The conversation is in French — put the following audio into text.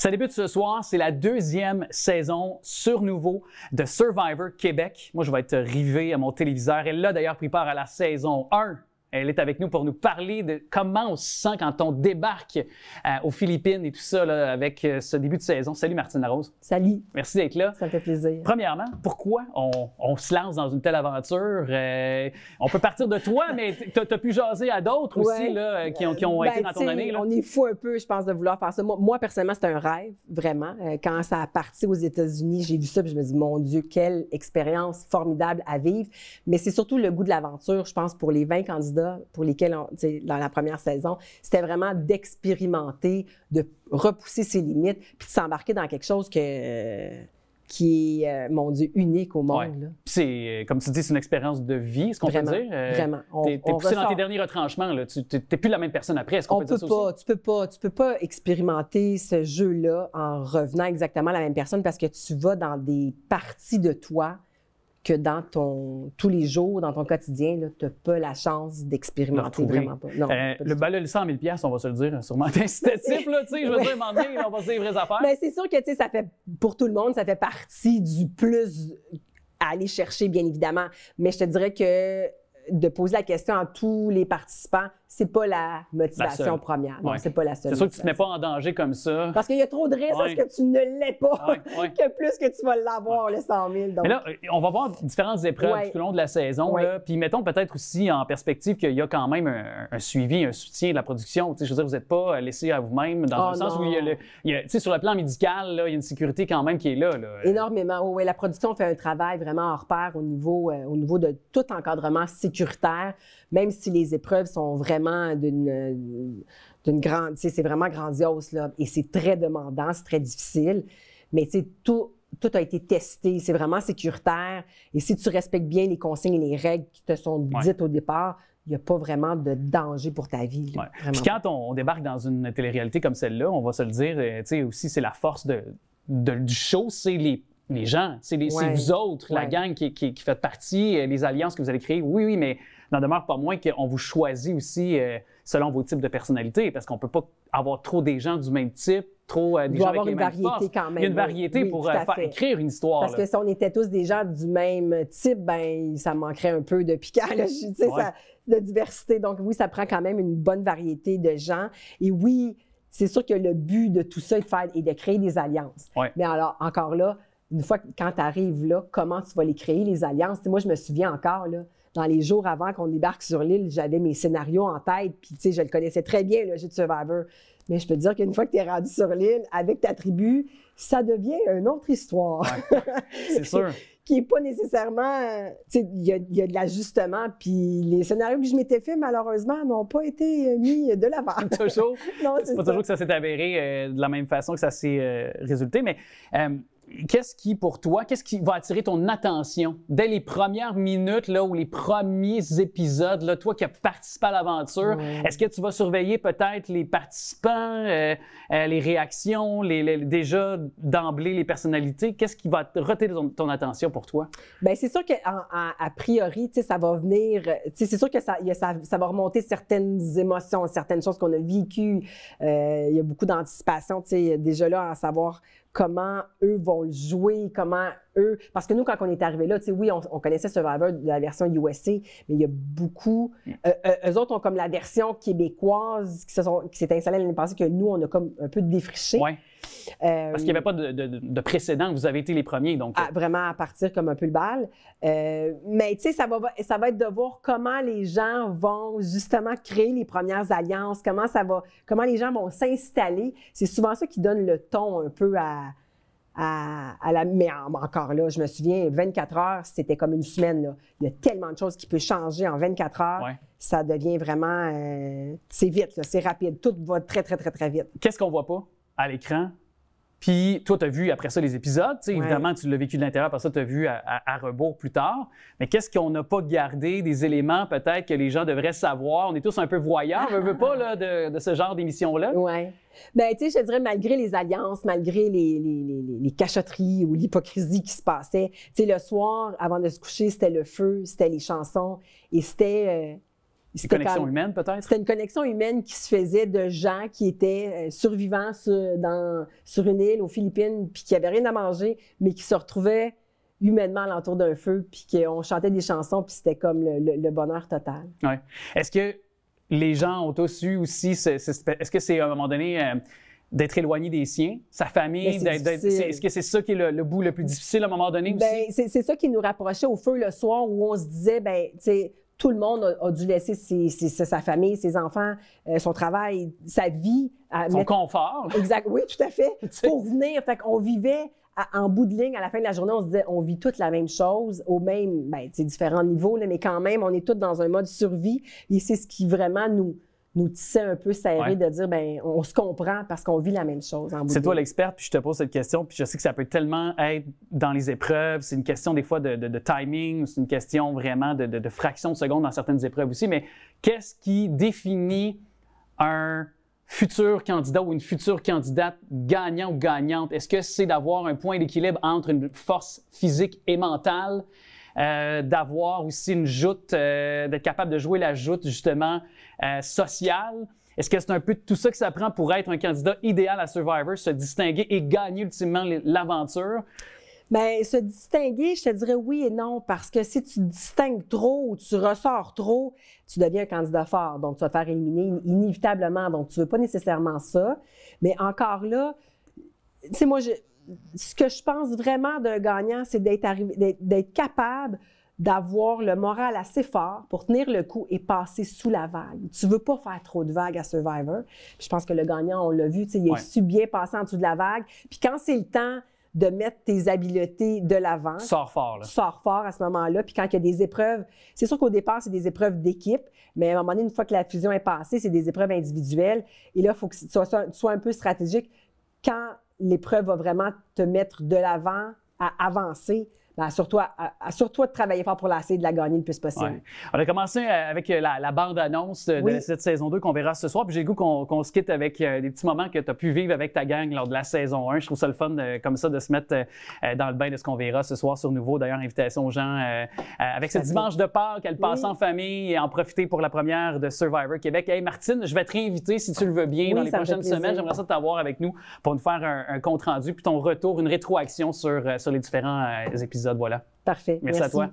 Ça débute ce soir, c'est la deuxième saison sur Nouveau de Survivor Québec. Moi, je vais être rivé à mon téléviseur. Elle a d'ailleurs pris part à la saison 1. Elle est avec nous pour nous parler de comment on se sent quand on débarque aux Philippines et tout ça là, avec ce début de saison. Salut Martine Larose. Salut. Merci d'être là. Ça me fait plaisir. Premièrement, pourquoi on se lance dans une telle aventure? On peut partir de toi, mais tu as pu jaser à d'autres aussi là, qui ont été dans ton année. Là. On est fou un peu, je pense, de vouloir faire ça. Moi personnellement, c'est un rêve, vraiment. Quand ça a parti aux États-Unis, j'ai vu ça et je me dis, mon Dieu, quelle expérience formidable à vivre. Mais c'est surtout le goût de l'aventure, je pense, pour les 20 candidats pour lesquels, dans la première saison, c'était vraiment d'expérimenter, de repousser ses limites, puis de s'embarquer dans quelque chose qui est, mon Dieu, unique au monde. Ouais. C'est, comme tu dis, c'est une expérience de vie, est-ce qu'on peut dire? Vraiment. T'es poussé dans tes derniers retranchements, là. Tu n'es plus la même personne après, est-ce qu'on peut dire ça aussi? Tu peux pas expérimenter ce jeu-là en revenant exactement la même personne parce que tu vas dans des parties de toi que dans tous les jours, dans ton quotidien, tu n'as pas la chance d'expérimenter, vraiment pas. Non, le 100 000 $, on va se le dire, sûrement incitatif, là, tu sais, je veux dire, à un moment donné, on va se dire les vraies affaires. Mais c'est sûr que, tu sais, ça fait, pour tout le monde, ça fait partie du plus à aller chercher, bien évidemment. Mais je te dirais que de poser la question à tous les participants, c'est pas la motivation première. Non, c'est pas la seule. C'est sûr que tu te mets pas en danger comme ça. Parce qu'il y a trop de risques à ce que tu ne l'aies pas, que plus que tu vas l'avoir, le 100 000. Donc. Mais là, on va voir différentes épreuves tout au long de la saison. Là, puis mettons peut-être aussi en perspective qu'il y a quand même un suivi, un soutien de la production. Je veux dire, vous n'êtes pas laissé à vous-même dans un sens où sur le plan médical, là, il y a une sécurité quand même qui est là. Énormément. Oui, la production fait un travail vraiment hors pair au niveau de tout encadrement sécuritaire, même si les épreuves sont vraiment d'une grande... C'est vraiment grandiose, là, et c'est très demandant, c'est très difficile, mais tout a été testé, c'est vraiment sécuritaire, et si tu respectes bien les consignes et les règles qui te sont dites au départ, il n'y a pas vraiment de danger pour ta vie. Là, Puis quand on débarque dans une télé-réalité comme celle-là, on va se le dire, aussi, c'est la force du show, c'est les gens, c'est vous autres, la gang qui fait partie, les alliances que vous allez créer. Oui, mais n'en demeure pas moins qu'on vous choisit aussi selon vos types de personnalités, parce qu'on ne peut pas avoir trop des gens du même type, trop des gens avec les mêmes forces. Quand même. Il y a une variété pour écrire une histoire. Parce que si on était tous des gens du même type, ben ça manquerait un peu de piquant, de diversité. Donc oui, ça prend quand même une bonne variété de gens. Et oui, c'est sûr que le but de tout ça est de créer des alliances. Mais alors, encore là, une fois que quand tu arrives là, comment tu vas les créer, les alliances? Moi, je me souviens encore, là, dans les jours avant qu'on débarque sur l'île, j'avais mes scénarios en tête, puis je le connaissais très bien, le jeu de Survivor. Mais je peux te dire qu'une fois que tu es rendu sur l'île avec ta tribu, ça devient une autre histoire. C'est sûr. Qui n'est pas nécessairement... Il y a de l'ajustement, puis les scénarios que je m'étais fait, malheureusement, n'ont pas été mis de l'avant. Toujours? Non, c'est pas toujours que ça s'est avéré de la même façon que ça s'est résulté, mais... qu'est-ce qui va attirer ton attention dès les premières minutes là, ou les premiers épisodes, là, toi qui as participé à l'aventure? Est-ce que tu vas surveiller peut-être les participants, les réactions, déjà d'emblée les personnalités? Qu'est-ce qui va retenir ton attention pour toi? Bien, c'est sûr qu'à priori, ça va venir... C'est sûr que ça va remonter certaines émotions, certaines choses qu'on a vécues. Il y a beaucoup d'anticipation, déjà là, à savoir comment eux vont le jouer, comment eux... Parce que nous, quand on est arrivé là, oui, on connaissait Survivor de la version USA, mais il y a beaucoup... eux autres ont comme la version québécoise qui s'est installée l'année passée, que nous, on a comme un peu défriché. Oui. Parce qu'il n'y avait pas de précédent, vous avez été les premiers, donc... Vraiment à partir comme un peu le bal. Mais tu sais, ça va être de voir comment les gens vont justement créer les premières alliances, comment les gens vont s'installer. C'est souvent ça qui donne le ton un peu mais encore là, je me souviens, 24 heures, c'était comme une semaine. Là. Il y a tellement de choses qui peuvent changer en 24 heures. Ça devient vraiment... c'est vite, là, c'est rapide. Tout va très, très, très, très vite. Qu'est-ce qu'on voit pas à l'écran? Puis toi, tu as vu après ça les épisodes. Évidemment, tu l'as vécu de l'intérieur, après ça, tu as vu à rebours plus tard. Mais qu'est-ce qu'on n'a pas gardé, des éléments peut-être que les gens devraient savoir? On est tous un peu voyeurs, on veut pas, là, de ce genre d'émission-là. Oui. Bien, tu sais, je dirais, malgré les alliances, malgré les cachotteries ou l'hypocrisie qui se passait, tu sais, le soir, avant de se coucher, c'était le feu, c'était les chansons et c'était Une connexion humaine, peut-être? C'était une connexion humaine qui se faisait de gens qui étaient survivants sur une île aux Philippines, puis qui n'avaient rien à manger, mais qui se retrouvaient humainement alentour d'un feu, puis qu'on chantait des chansons, puis c'était comme le bonheur total. Oui. Est-ce que les gens ont tous eu aussi, est-ce que c'est à un moment donné d'être éloigné des siens, sa famille, est-ce que c'est ça qui est le bout le plus difficile à un moment donné aussi? C'est ça qui nous rapprochait au feu le soir, où on se disait, tu sais, tout le monde a dû laisser sa famille, ses enfants, son travail, sa vie. Son confort. Exact, oui, tout à fait. Pour venir, fait qu'on vivait en bout de ligne, à la fin de la journée, on se disait, on vit toutes la même chose, au même, différents niveaux, là, mais quand même, on est tous dans un mode survie. Et c'est ce qui vraiment nous tissait un peu serré de dire, on se comprend parce qu'on vit la même chose en bout de ligne. C'est toi l'experte, puis je te pose cette question, puis je sais que ça peut tellement être dans les épreuves. C'est une question des fois de timing, c'est une question vraiment de fraction de seconde dans certaines épreuves aussi. Mais qu'est-ce qui définit un futur candidat ou une future candidate gagnant ou gagnante? Est-ce que c'est d'avoir un point d'équilibre entre une force physique et mentale, d'avoir aussi une joute, d'être capable de jouer la joute justement sociale? Est-ce que c'est un peu tout ça que ça prend pour être un candidat idéal à Survivor, se distinguer et gagner ultimement l'aventure? Bien, se distinguer, je te dirais oui et non, parce que si tu distingues trop ou tu ressors trop, tu deviens un candidat fort. Donc, tu vas te faire éliminer inévitablement. Donc, tu ne veux pas nécessairement ça. Mais encore là, tu sais, moi, ce que je pense vraiment d'un gagnant, c'est d'être capable d'avoir le moral assez fort pour tenir le coup et passer sous la vague. Tu ne veux pas faire trop de vagues à Survivor. Puis je pense que le gagnant, on l'a vu, tu sais, il a su bien passer en dessous de la vague. Puis quand c'est le temps de mettre tes habiletés de l'avant. Tu sors fort, là. Tu sors fort à ce moment-là. Puis quand il y a des épreuves, c'est sûr qu'au départ, c'est des épreuves d'équipe, mais à un moment donné, une fois que la fusion est passée, c'est des épreuves individuelles. Et là, il faut que tu sois un peu stratégique. Quand l'épreuve va vraiment te mettre de l'avant à avancer, assure-toi de travailler fort pour essayer de la gagner le plus possible. Ouais. On a commencé avec la bande-annonce de cette saison 2 qu'on verra ce soir. Puis j'ai le goût qu'on se quitte avec des petits moments que tu as pu vivre avec ta gang lors de la saison 1. Je trouve ça le fun comme ça de se mettre dans le bain de ce qu'on verra ce soir sur Nouveau. D'ailleurs, invitation aux gens avec ce dimanche de Pâques, à le passer en famille et en profiter pour la première de Survivor Québec. Hey Martine, je vais te réinviter si tu le veux bien dans les prochaines semaines. J'aimerais ça t'avoir avec nous pour nous faire un compte rendu puis ton retour, une rétroaction sur les différents épisodes. Voilà. Parfait. Merci à toi.